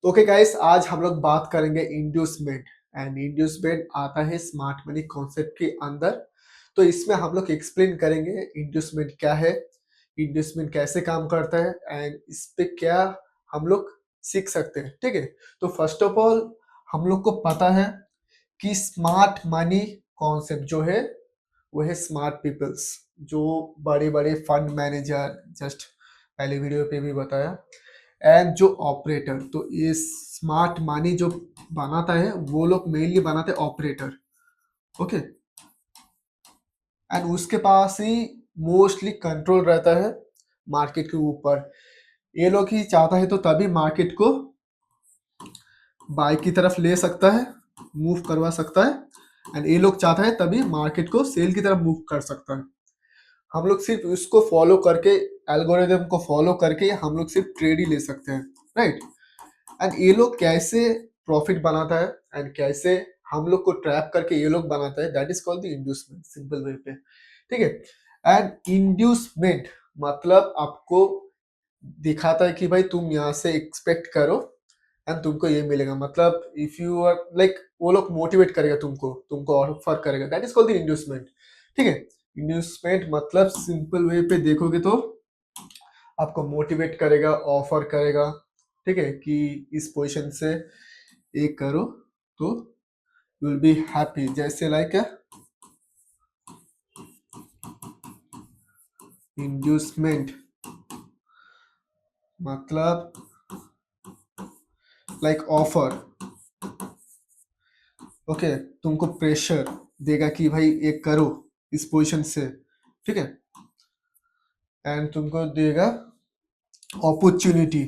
Okay guys, आज हम लोग बात करेंगे इंड्यूसमेंट। एंड इंड्यूसमेंट आता है स्मार्ट मनी कॉन्सेप्ट के अंदर। तो इसमें हम लोग एक्सप्लेन करेंगे इंड्यूसमेंट क्या है, इंड्यूसमेंट कैसे काम करता है एंड इस पे क्या हम लोग सीख सकते हैं। ठीक है, तो फर्स्ट ऑफ ऑल हम लोग को पता है कि स्मार्ट मनी कॉन्सेप्ट जो है वो है स्मार्ट पीपल्स, जो बड़े बड़े फंड मैनेजर, जस्ट पहले वीडियो पे भी बताया, एंड जो ऑपरेटर। तो ये स्मार्ट मनी जो बनाता है वो लोग मेनली बनाते हैं ऑपरेटर। ओके, एंड उसके पास ही मोस्टली कंट्रोल रहता है मार्केट के ऊपर। ये लोग ही चाहता है तो तभी मार्केट को बाय की तरफ ले सकता है, मूव करवा सकता है, एंड ये लोग चाहता है तभी मार्केट को सेल की तरफ मूव कर सकता है। हम लोग सिर्फ उसको फॉलो करके, एल्गोरिदम को फॉलो करके हम लोग सिर्फ ट्रेड ही ले सकते हैं, राइट। एंड ये लोग कैसे प्रॉफिट बनाता है एंड कैसे हम लोग को ट्रैप करके ये लोग बनाता है, that is called the inducement, simple way पे। ठीक है, एंड इंड्यूसमेंट मतलब आपको दिखाता है कि भाई तुम यहाँ से एक्सपेक्ट करो एंड तुमको ये मिलेगा। मतलब इफ यू आर लाइक, वो लोग मोटिवेट करेगा तुमको, तुमको ऑफर करेगा, that is called the inducement. ठीक है, इंड्यूसमेंट मतलब सिंपल वे पे देखोगे तो आपको मोटिवेट करेगा, ऑफर करेगा। ठीक है, कि इस पोजीशन से एक करो तो यू विल बी हैप्पी, जैसे लाइक इंड्यूसमेंट मतलब लाइक ऑफर। ओके, तुमको प्रेशर देगा कि भाई एक करो इस पोजीशन से। ठीक है, एंड तुमको देगा अपॉर्चुनिटी।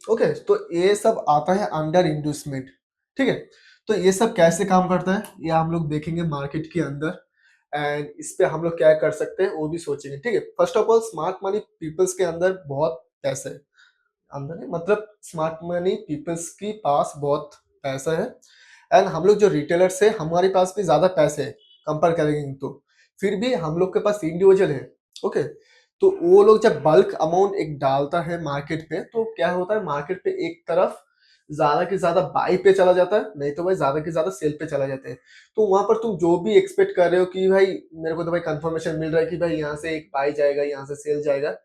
ओके, तो ये सब आता है अंडर इंड्यूसमेंट। ठीक है, तो ये सब कैसे काम करता है ये हम लोग देखेंगे मार्केट के अंदर, एंड इस पे हम लोग क्या कर सकते हैं वो भी सोचेंगे। ठीक है, first of all smart money peoples के अंदर बहुत पैसा है। अंदर नहीं, मतलब स्मार्ट मनी पीपल्स की पास बहुत पैसा है, एंड हम लोग जो रिटेलर्स है हमारे पास भी ज्यादा पैसे है कंपेयर करेंगे तो। फिर भी हम लोग के पास इंडिविजुअल है। ओके, तो वो लोग जब बल्क अमाउंट एक डालता है मार्केट पे तो क्या होता है, मार्केट पे एक तरफ ज्यादा के ज्यादा बाई पे चला जाता है, नहीं तो भाई ज्यादा के ज्यादा सेल पे चला जाता है। तो वहां पर तुम जो भी एक्सपेक्ट कर रहे हो कि भाई मेरे को तो भाई कंफर्मेशन मिल रहा है कि भाई यहाँ से एक बाई जाएगा, यहाँ से सेल जाएगा,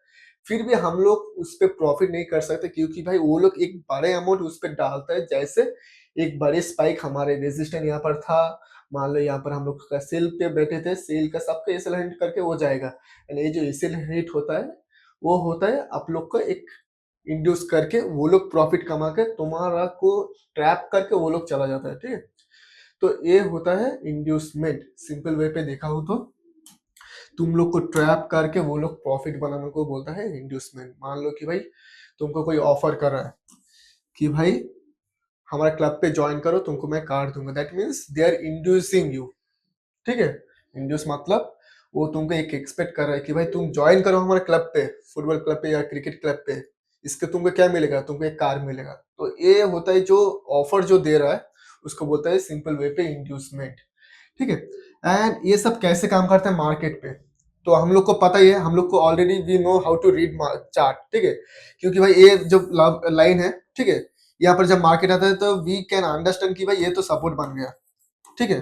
फिर भी हम लोग उस पर प्रॉफिट नहीं कर सकते क्योंकि भाई वो लोग एक बड़े अमाउंट उस पर डालता है। जैसे एक बड़े स्पाइक हमारे रेजिस्टेंट यहाँ पर था, मान लो यहाँ पर हम लोग सेल पे बैठे थे, सेल का सबका एसएल हिट करके वो जाएगा, एंड ये जो एसएल हिट होता है वो होता है आप लोग को एक इंड्यूस करके, वो लोग प्रॉफिट कमा के तुम्हारा को ट्रैप करके वो लोग चला जाता है। ठीक है, तो ये होता है इंड्यूसमेंट, सिंपल वे पे देखा हो तो तुम लोग को ट्रैप करके वो लोग प्रॉफिट बनाने को बोलता है इंड्यूसमेंट। मान लो कि भाई तुमको कोई ऑफर कर रहा है कि भाई हमारे क्लब पे ज्वाइन करो, तुमको मैं कार्ड दूंगा, that means they are inducing you. ठीक है, इंड्यूस मतलब वो तुमको एक एक्सपेक्ट कर रहा है कि भाई तुम ज्वाइन करो हमारे क्लब पे, फुटबॉल क्लब पे या क्रिकेट क्लब पे, इसके तुमको क्या मिलेगा, तुमको एक कार मिलेगा। तो ये होता है जो ऑफर जो दे रहा है उसको बोलता है सिंपल वे पे इंड्यूसमेंट। ठीक है, एंड ये सब कैसे काम करते हैं मार्केट पे, तो हम लोग को पता ही है, हम लोग को already we know how to read chart. ठीक है, क्योंकि भाई ये जो लाइन है, ठीक है, यहाँ पर जब मार्केट आता है तो वी कैन अंडरस्टैंड कि भाई ये तो सपोर्ट बन गया। ठीक है,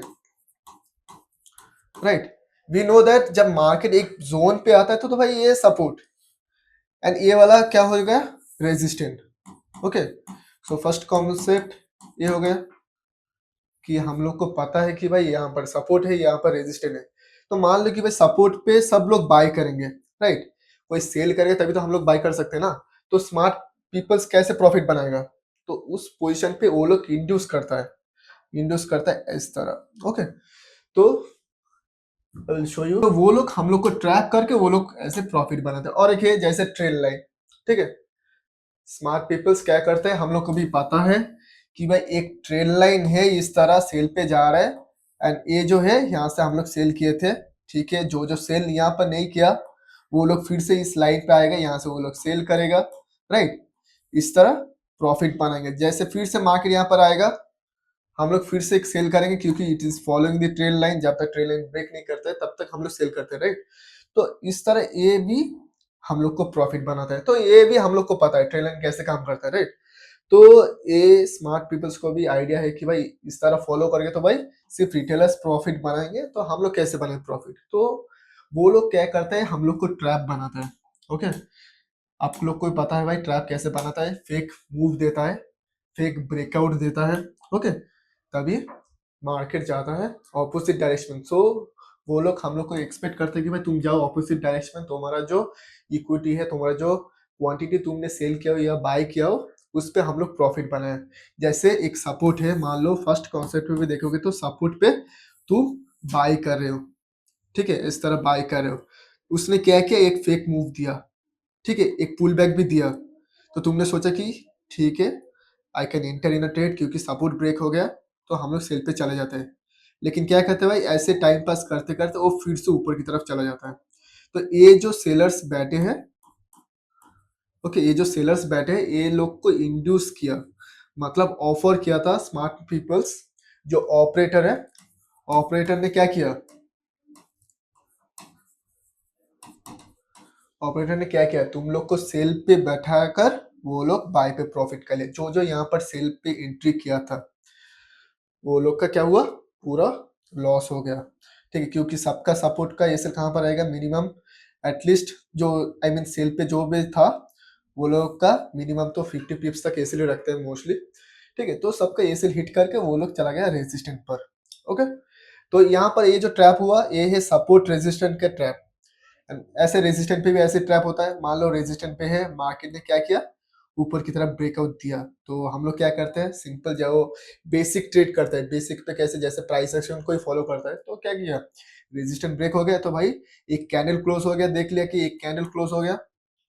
राइट, वी नो दैट जब मार्केट एक जोन पे आता है तो भाई ये सपोर्ट, एंड ये वाला क्या हो गया, resistant. Okay, so first concept ये हो गया कि हम लोग को पता है कि भाई यहाँ पर सपोर्ट है, यहाँ पर रेजिस्टेंट है। तो मान लो कि भाई सपोर्ट पे सब लोग बाय करेंगे, राइट, कोई सेल करेगा तभी तो हम लोग बाय कर सकते हैं ना। तो स्मार्ट पीपल्स कैसे प्रॉफिट बनाएगा, तो उस पोजीशन पे वो लोग इंड्यूस करता है, इंड्यूस करता है इस तरह। ओके, तो शो यू, तो वो लोग हम लोग को ट्रैप करके वो लोग ऐसे प्रॉफिट बनाते हैं। और एक है जैसे ट्रेल लाइन। ठीक है, स्मार्ट पीपल्स क्या करते हैं, हम लोग को भी पता है कि भाई एक ट्रेल लाइन है इस तरह सेल पे जा रहा है, एंड ये जो है यहाँ से हम लोग सेल किए थे। ठीक है, जो जो सेल यहाँ पर नहीं किया वो लोग फिर से इस लाइन पे आएगा, यहाँ से वो लोग सेल करेगा, राइट। इस तरह प्रॉफिट बनाएंगे। जैसे फिर से मार्केट यहाँ पर आएगा, हम लोग फिर से एक सेल करेंगे क्योंकि it is following the trail line, जब तक ट्रेल लाइन ब्रेक नहीं करता है तब तक हम लोग सेल करते हैं, राइट। तो इस तरह ये भी हम लोग को प्रॉफिट बनाता है। तो ये भी हम लोग को पता है ट्रेल लाइन कैसे काम करता है, राइट। तो ये स्मार्ट पीपल्स को भी आइडिया है कि भाई इस तरह फॉलो करेंगे तो भाई सिर्फ रिटेलर्स प्रॉफिट बनाएंगे, तो हम लोग कैसे बनाए प्रॉफिट। तो वो लोग क्या करते हैं, हम लोग को ट्रैप बनाता है। ओके, आप लोग को भी पता है भाई ट्रैप कैसे बनाता है, फेक मूव देता है, फेक ब्रेकआउट देता है। ओके, तभी मार्केट जाता है ऑपोजिट डायरेक्शन। सो वो लोग हम लोग को एक्सपेक्ट करते हैं कि भाई तुम जाओ ऑपोजिट डायरेक्शन में, तुम्हारा जो इक्विटी है, तुम्हारा जो क्वांटिटी तुमने सेल किया हो या बाय किया हो, उस पे हम लोग प्रॉफिट बनाए। जैसे एक सपोर्ट है, मान लो फर्स्ट कॉन्सेप्ट में भी देखोगे तो सपोर्ट पे तुम बाय कर रहे हो, ठीक है, इस तरह बाय कर रहे हो। उसने क्या किया, एक फेक मूव दिया, ठीक है, एक पुल बैक भी दिया। तो तुमने सोचा कि ठीक है, I can enter in a trade, क्योंकि सपोर्ट ब्रेक हो गया तो हम लोग सेल पे चले जाते हैं। लेकिन क्या कहते हैं भाई, ऐसे टाइम पास करते करते वो फिर से ऊपर की तरफ चला जाता है। तो ये जो सेलर्स बैठे हैं, ओके, ये जो सेलर्स बैठे हैं, ये लोग को इंड्यूस किया, मतलब ऑफर किया था स्मार्ट पीपल्स, जो ऑपरेटर है, ऑपरेटर ने क्या किया, ऑपरेटर ने क्या किया, तुम लोग को सेल पे बैठा कर वो लोग बाय पे प्रॉफिट कर ले। जो जो यहाँ पर सेल पे एंट्री किया था वो लोग का क्या हुआ, पूरा लॉस हो गया, ठीक है, क्योंकि सबका सपोर्ट का ये कहाँ पर आएगा, मिनिमम एटलीस्ट जो आई मीन सेल पे जो भी था वो लोग का मिनिमम तो 50 पिप्स तक एसिल रखते हैं मोस्टली, ठीक है। तो सबका एसिल हिट करके वो लोग चला गया रेजिस्टेंट पर। ओके, तो यहाँ पर ये जो ट्रैप हुआ ये है सपोर्ट रेजिस्टेंट का ट्रैप। ऐसे रेजिस्टेंट पे भी ऐसे ट्रैप होता है, मान लो रेजिस्टेंट पे है, मार्केट ने क्या किया, ऊपर की तरफ ब्रेकआउट दिया, तो हम लोग क्या करते हैं, सिंपल जो बेसिक ट्रेड करते हैं, बेसिक पे कैसे, जैसे प्राइस एक्शन कोई फॉलो करता है, तो क्या किया, रेजिस्टेंट ब्रेक हो गया तो भाई एक कैंडल क्लोज हो गया, देख लिया कि एक कैंडल क्लोज हो गया,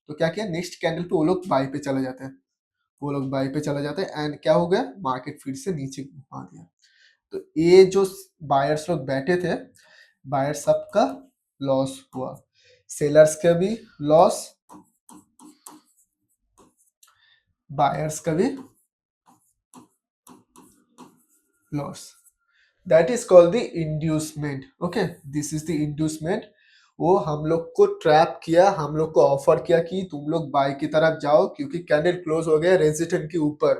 तो क्या किया, नेक्स्ट कैंडल पे वो लोग बाई पे चले जाते हैं, वो लोग बाई पे चले जाते हैं, एंड क्या हो गया, मार्केट फिर से नीचे घुमा दिया। तो ये जो बायर्स लोग बैठे थे, बायर सबका लॉस हुआ, सेलर्स का भी लॉस, बायर्स का भी loss. That is called the inducement. Okay, this is the inducement. वो हम लोग को ट्रैप किया, हम लोग को ऑफर किया कि तुम लोग बाय की तरफ जाओ, क्योंकि कैंडल क्लोज हो गया रेजिस्टेंट के ऊपर,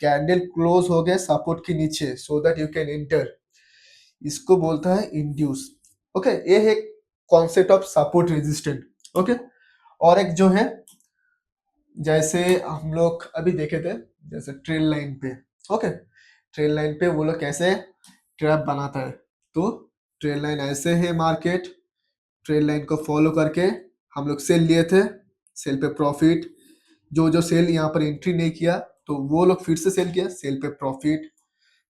कैंडल क्लोज हो गया सपोर्ट के नीचे, so that you can enter. इसको बोलता है इंड्यूस। ओके, ये है concept of support resistant. Okay, और एक जो है, जैसे हम लोग अभी देखे थे, जैसे ट्रेल लाइन पे, ओके, ट्रेल लाइन पे वो लोग कैसे ट्रैप बनाता है। तो ट्रेल लाइन ऐसे है, मार्केट ट्रेल लाइन को फॉलो करके हम लोग सेल लिए थे, सेल पे प्रॉफिट, जो जो सेल यहाँ पर एंट्री नहीं किया तो वो लोग फिर से सेल किया, सेल पे प्रॉफिट,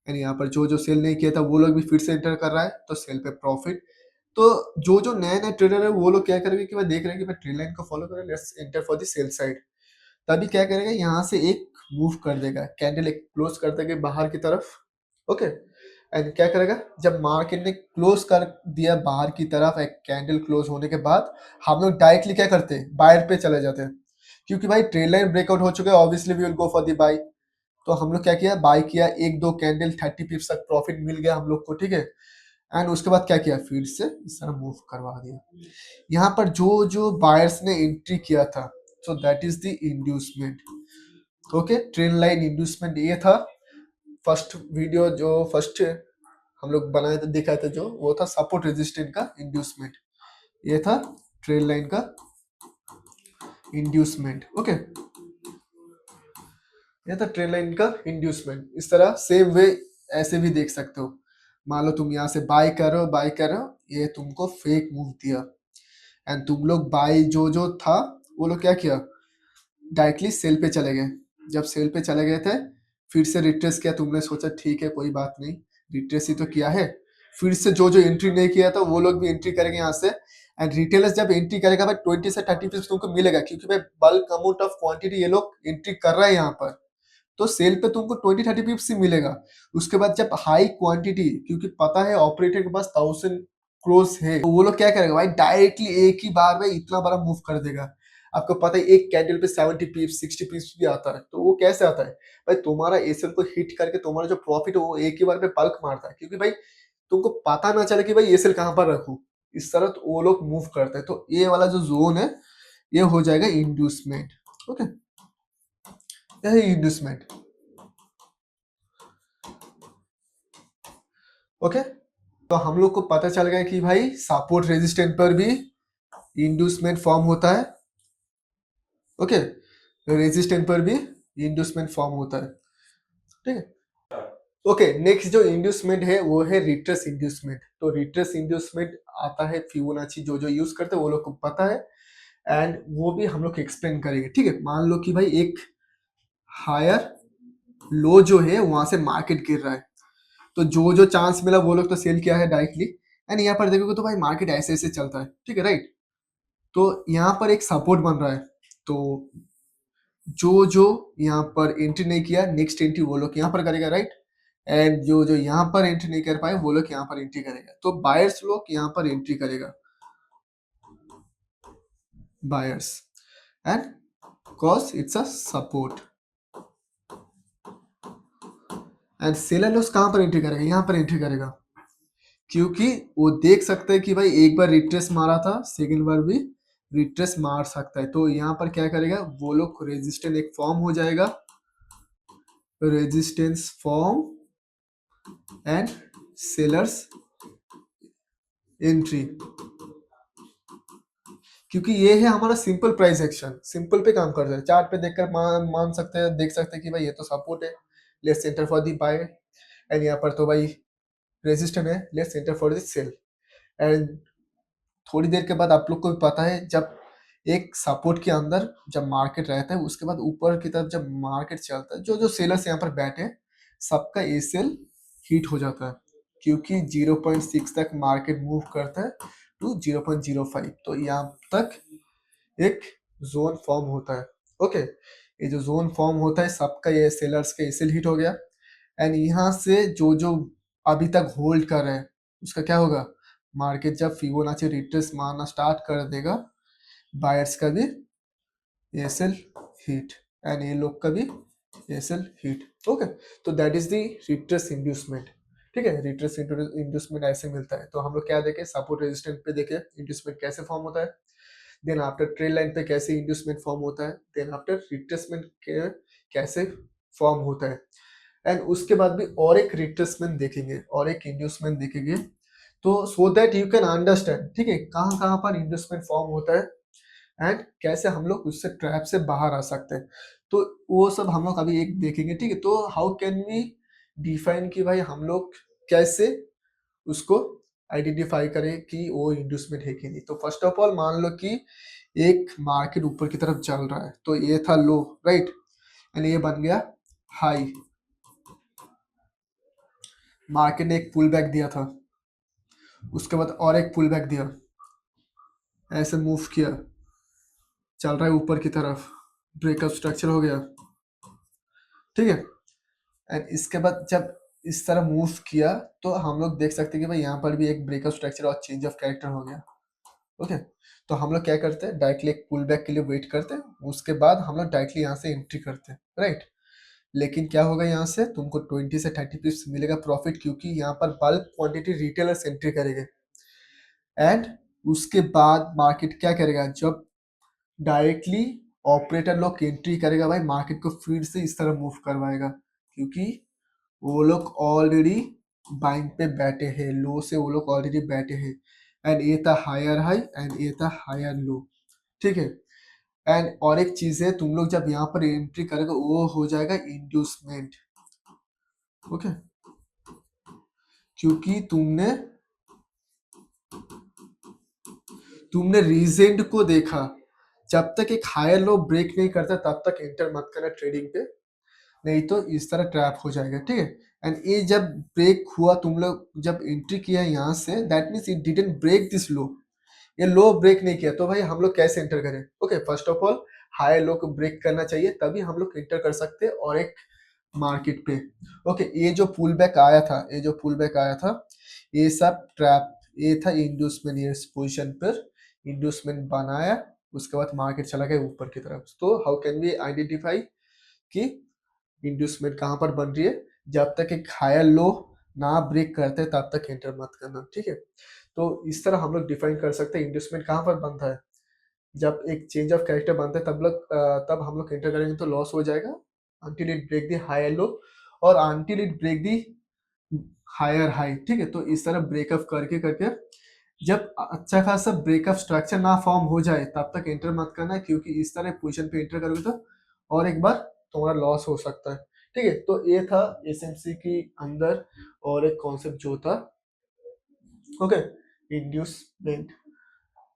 यानी यहाँ पर जो जो सेल नहीं किया था वो लोग भी फिर से एंटर कर रहा है, तो सेल पे प्रॉफिट। तो जो जो नए नए ट्रेडर है वो लोग क्या करेंगे कि भाई देख रहे हैं कि भाई ट्रेल लाइन को फॉलो करें, let's enter for the sell side. तभी क्या करेगा, यहाँ से एक मूव कर देगा, कैंडल एक क्लोज कर देगा बाहर की तरफ। ओके, एंड क्या करेगा, जब मार्केट ने क्लोज कर दिया बाहर की तरफ, एक कैंडल क्लोज होने के बाद हम लोग डायरेक्टली क्या करते हैं, बायर पे चले जाते हैं, क्योंकि भाई ट्रेड लाइन ब्रेकआउट हो चुका है, obviously we will go for the buy. तो हम लोग क्या किया, बाय किया, एक दो कैंडल 30 पिप्स तक प्रॉफिट मिल गया हम लोग को, ठीक है। एंड उसके बाद क्या किया, फिर से इस तरह मूव करवा दिया। यहाँ पर जो जो बायर्स ने एंट्री किया था, so that is the inducement. Okay, train line inducement ये था। फर्स्ट वीडियो जो फर्स्ट हम लोग बनाए थे, दिखाए थे, जो वो था सपोर्ट रेजिस्टेंट का इंड्यूसमेंट, ये था ट्रेन लाइन का इंड्यूसमेंट। ओके, ये था ट्रेन लाइन का इंड्यूसमेंट। इस तरह सेम वे ऐसे भी देख सकते हो, मान लो तुम यहाँ से बाय कर रहे हो, बाय कर रहे हो, ये तुमको फेक मूव दिया, एंड तुम लोग बाय जो जो था वो लोग क्या किया, डायरेक्टली सेल पे चले गए। जब सेल पे चले गए थे, फिर से रिट्रेस किया, तुमने सोचा ठीक है कोई बात नहीं, रिट्रेस ही तो किया है, फिर से जो जो एंट्री नहीं किया था वो लोग भी एंट्री करेंगे यहाँ से। एंड रिटेलर्स जब एंट्री करेगा भाई 20 से 30 पीस तुमको मिलेगा, क्योंकि भाई बल्क अमाउंट ऑफ क्वांटिटी ये लोग एंट्री कर रहा है यहाँ पर, तो सेल पे तुमको 20-30 पिप्स ही मिलेगा। उसके बाद जब हाई क्वांटिटी, क्योंकि पता है ऑपरेटर के पास 1000 क्रोस है, तो वो लोग क्या करेगा भाई, डायरेक्टली एक ही बार में इतना बड़ा मूव कर देगा। आपको पता है एक कैंडल पे 70 पिप्स 60 पिप्स भी आता है, तो वो कैसे आता है भाई, तुम्हारा एसएल को हिट करके तुम्हारा जो प्रॉफिट है वो एक ही बार में बल्क मारता है, क्योंकि भाई तुमको पता ना चले कि भाई एसएल कहाँ पर रखूं। इस तरह तो वो लोग मूव करते हैं। तो ये वाला जो जोन है, ये हो जाएगा इंड्यूसमेंट। ओके, यह है इंड्यूसमेंट। ओके, तो हम लोग को पता चल गया कि भाई सपोर्ट रेजिस्टेंस पर भी इंड्यूसमेंट फॉर्म होता है। ओके, रेजिस्टेंस पर भी इंड्यूसमेंट फॉर्म होता है। ठीक है, ओके, नेक्स्ट जो इंड्यूसमेंट है वो है रिट्रेस इंड्यूसमेंट। तो रिट्रेस इंड्यूसमेंट आता है फिबोनाची, जो जो यूज करते हैं वो लोग को पता है, एंड वो भी हम लोग एक्सप्लेन करेंगे। ठीक है, मान लो कि भाई एक हायर लो जो है वहां से मार्केट गिर रहा है, तो जो जो चांस मिला वो लोग तो सेल किया है डायरेक्टली, एंड यहाँ पर देखोगे तो भाई मार्केट ऐसे ऐसे चलता है। ठीक है, राइट। तो यहाँ पर एक सपोर्ट बन रहा है, तो जो जो यहाँ पर एंट्री नहीं किया, नेक्स्ट एंट्री वो लोग यहाँ पर करेगा, राइट। एंड जो जो यहाँ पर एंट्री नहीं कर पाए वो लोग यहाँ पर एंट्री करेगा, तो बायर्स लोग यहाँ पर एंट्री करेगा, buyers, and cause it's a support. And seller लोग कहाँ पर एंट्री करेगा, यहाँ पर एंट्री करेगा, क्योंकि वो देख सकते हैं कि भाई एक बार रिट्रेस मारा था, सेकेंड बार भी रिट्रेस मार सकता है, तो यहाँ पर क्या करेगा वो लोग, रेजिस्टेंस एक फॉर्म हो जाएगा, resistance form and sellers entry, क्योंकि ये है हमारा सिंपल प्राइस एक्शन, सिंपल पे काम करता है। चार्ट पे देखकर मान सकते हैं, देख सकते हैं कि भाई ये तो सपोर्ट है, let's enter for the buy, and यहाँ पर तो भाई रेजिस्टेंस है, let's enter for the sell. And थोड़ी देर के बाद आप लोग को भी पता है, जब एक सपोर्ट के अंदर जब मार्केट रहता है, उसके बाद ऊपर की तरफ जब मार्केट चलता है, जो जो सेलर्स यहाँ पर बैठे हैं सबका ए सेल हीट हो जाता है, क्योंकि 0.6 तक मार्केट मूव करता है टू 0.05, तो यहाँ तक एक जोन फॉर्म होता है। ओके, ये जो जोन फॉर्म होता है सबका ये सेलर्स का ए सेल हिट हो गया, एंड यहाँ से जो जो अभी तक होल्ड कर रहे हैं उसका क्या होगा, मार्केट जब फिबोनाची रिट्रेस मारना स्टार्ट कर देगा, बायर्स का भी एसएल हीट, एंड ये लोग का भी एसएल हीट। ओके, तो that is the retrace inducement. ठीक है, रिट्रेस इंड्यूसमेंट ऐसे मिलता है। तो हम लोग क्या देखे, सपोर्ट रेजिस्टेंस पे देखे इंड्यूसमेंट कैसे फॉर्म होता है, देन आफ्टर ट्रेल लाइन पे कैसे इंड्यूसमेंट फॉर्म होता है, देन आफ्टर रिट्रेसमेंट कैसे फॉर्म होता है, एंड उसके बाद भी और एक रिट्रेसमेंट देखेंगे और एक इंड्यूसमेंट देखेंगे, तो so that you can understand, ठीक है, कहाँ कहाँ पर इंड्यूसमेंट फॉर्म होता है एंड कैसे हम लोग उससे ट्रैप से बाहर आ सकते हैं। तो वो सब हम लोग अभी एक देखेंगे। ठीक है, तो हाउ कैन वी डिफाइन कि भाई हम लोग कैसे उसको आइडेंटिफाई करें कि वो इंड्यूसमेंट है कि नहीं। तो फर्स्ट ऑफ ऑल मान लो कि एक मार्केट ऊपर की तरफ चल रहा है, तो ये था लो, राइट, एंड ये बन गया हाई, मार्केट ने एक पुल बैक दिया था, उसके बाद और एक पुल बैक दिया, ऐसे मूव किया, चल रहा है ऊपर की तरफ, ब्रेकअप स्ट्रक्चर हो गया। ठीक है, एंड इसके बाद जब इस तरह मूव किया, तो हम लोग देख सकते हैं कि भाई यहाँ पर भी एक ब्रेकअप स्ट्रक्चर और चेंज ऑफ कैरेक्टर हो गया। ओके, तो हम लोग क्या करते हैं, डायरेक्टली एक पुल बैक के लिए वेट करते हैं, उसके बाद हम लोग डायरेक्टली यहाँ से एंट्री करते हैं, राइट। लेकिन क्या होगा, यहाँ से तुमको 20 से 30 पिप्स मिलेगा प्रॉफिट, क्योंकि यहाँ पर बल्क क्वांटिटी रिटेलर्स एंट्री करेंगे, एंड उसके बाद मार्केट क्या करेगा, जब डायरेक्टली ऑपरेटर लोग एंट्री करेगा भाई, मार्केट को फिर से इस तरह मूव करवाएगा, क्योंकि वो लोग ऑलरेडी बाइंग पे बैठे हैं, लो से वो लोग ऑलरेडी बैठे हैं, एंड ये था हायर हाई एंड ये था हायर लो। ठीक है, एंड और एक चीज है, तुम लोग जब यहाँ पर एंट्री करोगे वो हो जाएगा इंड्यूसमेंट। ओके, क्योंकि तुमने तुमने रीजेंट को देखा, जब तक एक हायर लो ब्रेक नहीं करता तब तक एंटर मत करना ट्रेडिंग पे, नहीं तो इस तरह ट्रैप हो जाएगा। ठीक है, एंड ये जब ब्रेक हुआ, तुम लोग जब एंट्री किया यहाँ से, that means it didn't break this low, ये लो ब्रेक नहीं किया, तो भाई हम लोग कैसे एंटर करें। Okay, first of all high low को ब्रेक करना चाहिए, तभी हम लोग एंटर कर सकते हैं और एक मार्केट पे। ओके, ये जो पुल बैक आया था, ये जो पुल बैक आया था, ये सब ट्रैप, ये था इंड्यूसमेंट, ये इस पोजिशन पर इंड्यूसमेंट बनाया, उसके बाद मार्केट चला गया ऊपर की तरफ। तो हाउ कैन वी आइडेंटिफाई कि इंड्यूसमेंट कहाँ पर बन रही है, जब तक एक हायर लो ना ब्रेक करते तब तक एंटर मत करना। ठीक है, तो इस तरह हम लोग डिफाइन कर सकते हैं इंड्यूसमेंट कहाँ पर बनता है, जब एक चेंज ऑफ कैरेक्टर बनता है तब हम लोग एंटर करेंगे तो लॉस हो जाएगा until it break the higher low और until it break the higher high. ठीक है, तो इस तरह ब्रेकअप करके करके जब अच्छा खासा ब्रेकअप स्ट्रक्चर ना फॉर्म हो जाए तब तक एंटर मत करना, क्योंकि इस तरह पोजीशन पे एंटर करोगे तो और एक बार तुम्हारा लॉस हो सकता है। ठीक है, तो ये था एसएमसी की अंदर और एक कॉन्सेप्ट जो था okay inducement.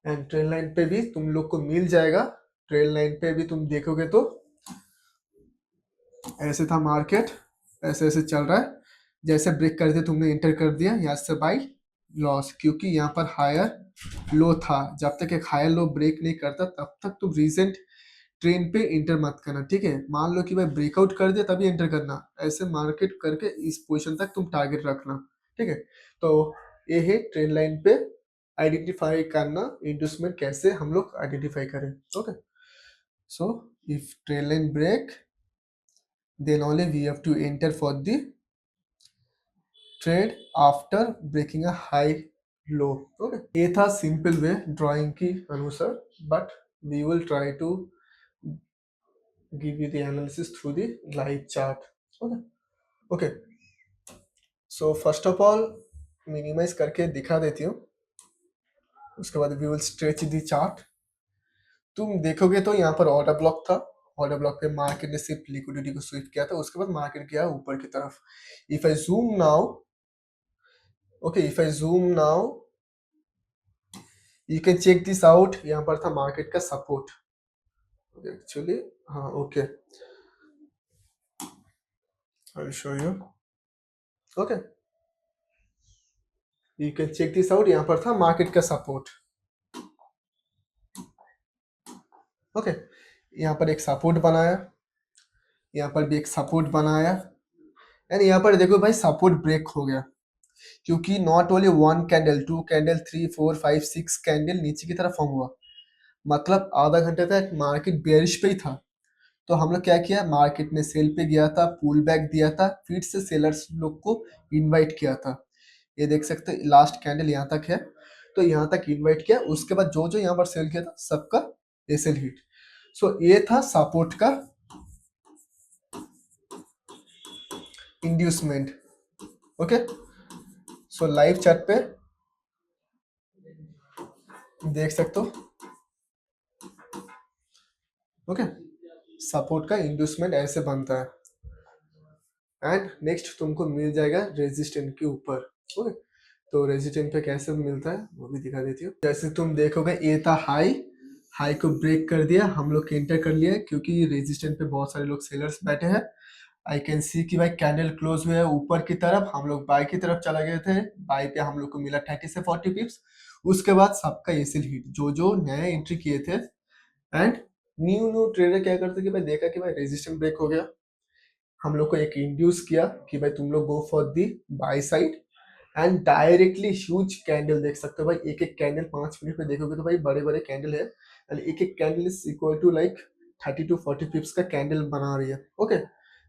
And train line पे भी तुम लोग को मिल जाएगा। ट्रेन लाइन पे भी तुम देखोगे तो ऐसे था मार्केट, ऐसे ऐसे चल रहा है, जैसे ब्रेक कर दिया तुमने एंटर कर दिया यहाँ से बाई लॉस, क्योंकि यहाँ पर हायर लो था। जब तक एक हायर लो ब्रेक नहीं करता तब तक तुम रीसेंट ट्रेन पे एंटर मत करना। ठीक है, मान लो कि भाई ब्रेकआउट कर दिया तभी एंटर करना, ऐसे मार्केट करके इस पोजीशन तक तुम टारगेट रखना। ठीक है, तो ये है ट्रेन लाइन पे आइडेंटिफाई करना इंड्यूसमेंट कैसे हम लोग आइडेंटिफाई करें। Okay, so if trend line break then only we have to enter for the trade after breaking a high low। okay, ये था सिंपल वे ड्राइंग की अनुसार, but we will try to give you the analysis through the live chart। okay okay, so first of all minimize करके दिखा देती हूँ, उसके बाद we will stretch the chart। तुम देखोगे तो यहाँ पर ऑर्डर ब्लॉक था, ऑर्डर ब्लॉक पे मार्केट ने सिर्फ लिक्विडिटी को स्वीप किया था, उसके बाद मार्केट गया ऊपर की तरफ। If I zoom now okay if I zoom now you can check this out. यहाँ पर था मार्केट का सपोर्ट एक्चुअली, हाँ okay I will show you. Okay, you can check this out, यहाँ पर था मार्केट का सपोर्ट। ओके, यहाँ पर एक सपोर्ट बनाया, यहाँ पर भी एक सपोर्ट बनाया, एंड यहाँ पर देखो भाई सपोर्ट ब्रेक हो गया, क्योंकि not only one candle, two candle, 3 4 5 6 candle नीचे की तरफ फॉर्म हुआ, मतलब आधा घंटे तक मार्केट बेयरिश पे ही था। तो हम लोग क्या किया, मार्केट ने सेल पे गया था, पुल बैक दिया था, फिर से सेलर्स लोग को इनवाइट किया था। ये देख सकते हैं लास्ट कैंडल यहाँ तक है, तो यहाँ तक इनवाइट किया, उसके बाद जो जो यहाँ पर सेल किया था सबका एसएल हिट। सो ये था सपोर्ट का इंड्यूसमेंट। ओके, सो लाइव चार्ट पे देख सकते हो। ओके, सपोर्ट का इंड्यूसमेंट ऐसे बनता है, एंड नेक्स्ट तुमको मिल जाएगा रेजिस्टेंट के ऊपर। ओके, तो रेजिस्टेंट पे कैसे मिलता है वो भी दिखा देती हूँ। जैसे तुम देखोगे ये था हाई, हाई को ब्रेक कर दिया, हम लोग एंटर कर लिया, क्योंकि रेजिस्टेंट पे बहुत सारे लोग सेलर्स बैठे हैं। आई कैन सी कि भाई कैंडल क्लोज हुआ है ऊपर की तरफ, हम लोग बाय की तरफ चला गए थे, बाय पे हम लोग को मिला 30 से 40 पिप्स। उसके बाद सबका एसिल हिट, जो जो नए एंट्री किए थे, एंड न्यू न्यू ट्रेडर क्या करते कि भाई देखा कि भाई रेजिस्टेंस ब्रेक हो गया, हम लोग को एक इंड्यूस किया कि भाई तुम लोग go for the by side, and directly huge candle देख सकते हो भाई, एक एक कैंडल 5 मिनट में देखोगे तो भाई बड़े बड़े कैंडल है, एंड एक एक candle is equal to like 30 to 40 pips का कैंडल बना रही है। ओके,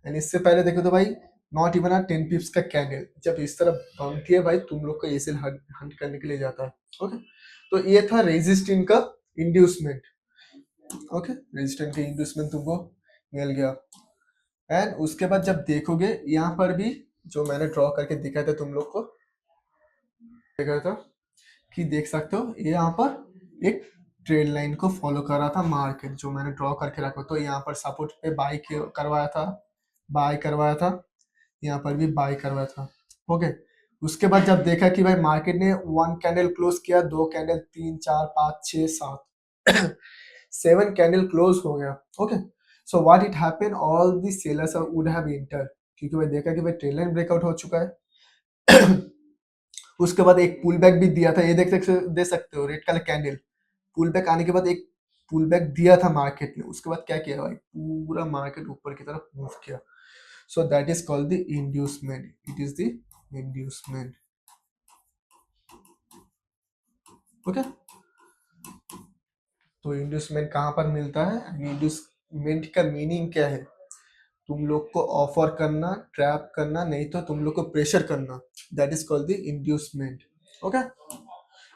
एंड इससे पहले देखो तो भाई नॉट इवन 10 पिप्स का कैंडल जब इस तरह बनती है भाई, तुम लोग को एसिल हंट करने के लिए जाता है। ओके, तो ये था रेजिस्टेंट का इंड्यूसमेंट। ओके, रेजिस्टेंट का इंड्यूसमेंट तुमको मिल गया, एंड उसके बाद जब देखोगे यहाँ पर भी जो मैंने ड्रॉ करके दिखाया था तुम लोग को, देखा था कि देख सकते हो ये यहाँ पर एक ट्रेड लाइन को फॉलो कर रहा था मार्केट, जो मैंने ड्रॉ करके रखा, तो यहाँ पर सपोर्ट पे बाय करवाया था, बाय करवाया था, यहाँ पर भी बाय करवाया था। ओके, उसके बाद जब देखा कि भाई मार्केट ने वन कैंडल क्लोज किया, दो कैंडल, 3 4 5 6 7 7 कैंडल क्लोज हो गया। Okay, so what it happen, all the sellers would have enter, क्योंकि भाई देखा कि भाई ट्रेड लाइन ब्रेकआउट हो चुका है। उसके बाद एक पुल बैक भी दिया था, ये दे सकते हो red colour candle, pull back आने के बाद एक पुल बैक दिया था मार्केट ने, उसके बाद क्या किया भाई, पूरा मार्केट ऊपर की तरफ मूव किया। So that is called the inducement, it is the inducement. Okay, तो इंड्यूसमेंट कहाँ पर मिलता है, इंड्यूसमेंट का मीनिंग क्या है, तुम लोग को ऑफर करना, ट्रैप करना, नहीं तो तुम लोग को प्रेशर करना, that is called the inducement. Okay,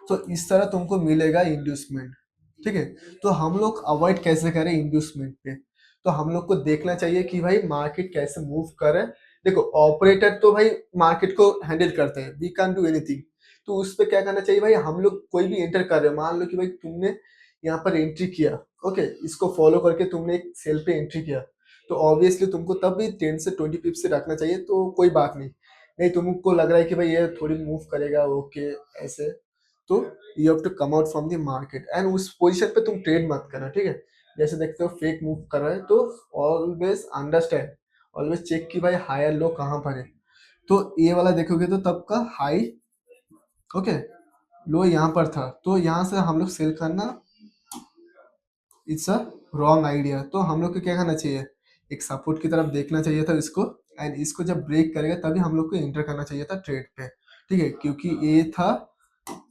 तो इस तरह तुमको मिलेगा इंड्यूसमेंट। ठीक है। तो हम लोग अवॉइड कैसे करें इंड्यूसमेंट पे, तो हम लोग को देखना चाहिए कि भाई मार्केट कैसे मूव करे। देखो ऑपरेटर तो भाई मार्केट को हैंडल करते हैं, वी कैन डू एनीथिंग। तो उस पे क्या करना चाहिए भाई, हम लोग कोई भी एंटर कर रहे हो, मान लो कि भाई तुमने यहाँ पर एंट्री किया, ओके, इसको फॉलो करके तुमने एक सेल पे एंट्री किया, तो ऑब्वियसली तुमको तब भी 10 से 20 पिप से रखना चाहिए, तो कोई बात नहीं। नहीं तुमको लग रहा है कि भाई ये थोड़ी मूव करेगा, ओके, ऐसे, तो you have to come out from the market and उस पोजीशन पे तुम ट्रेड मत करना, ठीक है। जैसे देखते हो फेक मूव कर रहा है, तो ऑलवेज अंडरस्टैंड, ऑलवेज चेक कि भाई हायर लो कहाँ पर है। तो ये वाला देखोगे तो तब का हाई, ओके, लो यहाँ पर था, तो यहाँ से हम लोग सेल करना इट्स अ रॉन्ग आइडिया। तो हम लोग को क्या करना चाहिए, एक सपोर्ट की तरफ देखना चाहिए था इसको, एंड इसको जब ब्रेक करेगा तभी हम लोग को एंटर करना चाहिए था ट्रेड पे, ठीक है, क्योंकि ये था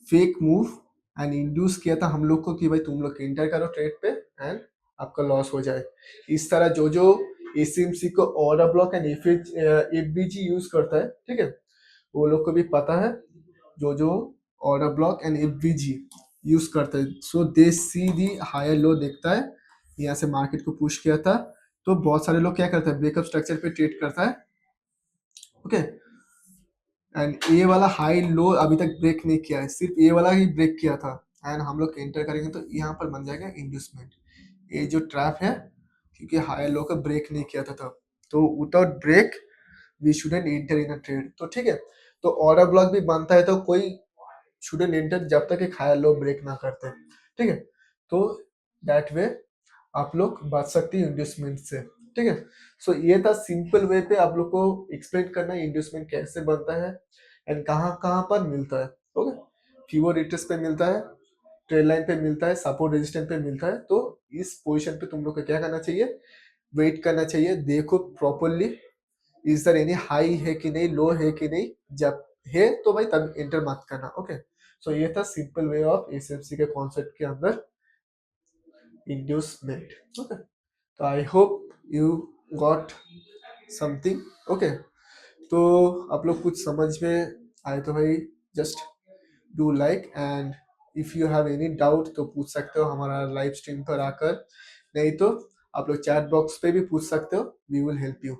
फेक मूव एंड इंड्यूस किया था हम लोग को कि भाई तुम लोग एंटर करो ट्रेड पे एंड आपका लॉस हो जाए। इस तरह जो जो एसीएमसी को order block and FBG use करता है, ठीक है, वो लोग को भी पता है, जो जो order block and FBG use करता है, सो दे सी दी हायर लो देखता है, यहाँ से मार्केट को पुश किया था। तो बहुत सारे लोग क्या करते हैं, ब्रेकअप स्ट्रक्चर पे ट्रेड करता है, ओके, एंड ए वाला हाई लो अभी तक ब्रेक नहीं किया है, सिर्फ ए वाला ही ब्रेक किया था, एंड हम लोग एंटर करेंगे तो यहाँ पर बन जाएगा इंड्यूसमेंट। ये जो ट्रैप है, क्योंकि हाई लो का ब्रेक नहीं किया था तब, तो without break we shouldn't enter in a trade, तो ठीक है। तो ऑर्डर ब्लॉक भी बनता है तो कोई शुडंट एंटर जब तक एक हायर लो ब्रेक ना करते, ठीक है। तो दैट वे आप लोग बच सकते हैं इंड्यूसमेंट से, ठीक है। सो ये था सिंपल वे पे आप लोग को एक्सप्लेन करना है इंड्यूसमेंट कैसे बनता है एंड कहाँ कहाँ पर मिलता है, ओके। फीवो रिट्रेस पे मिलता है, ट्रेड लाइन पे मिलता है, सपोर्ट रेजिस्टेंस पे मिलता है। तो इस पोजीशन पे तुम लोग को क्या करना चाहिए, वेट करना चाहिए, देखो properly is there any high है कि नहीं, लो है कि नहीं, जब है तो भाई तब एंटर मत करना, ओके। सो ये था सिंपल वे ऑफ एसएमसी के कॉन्सेप्ट के अंदर इंड्यूसमेंट, ओके। तो I hope you got something, okay. तो आप लोग कुछ समझ में आए तो भाई just do like, and if you have any doubt तो पूछ सकते हो हमारा लाइव स्ट्रीम पर आकर, नहीं तो आप लोग चैट बॉक्स पे भी पूछ सकते हो, वी विल हेल्प यू।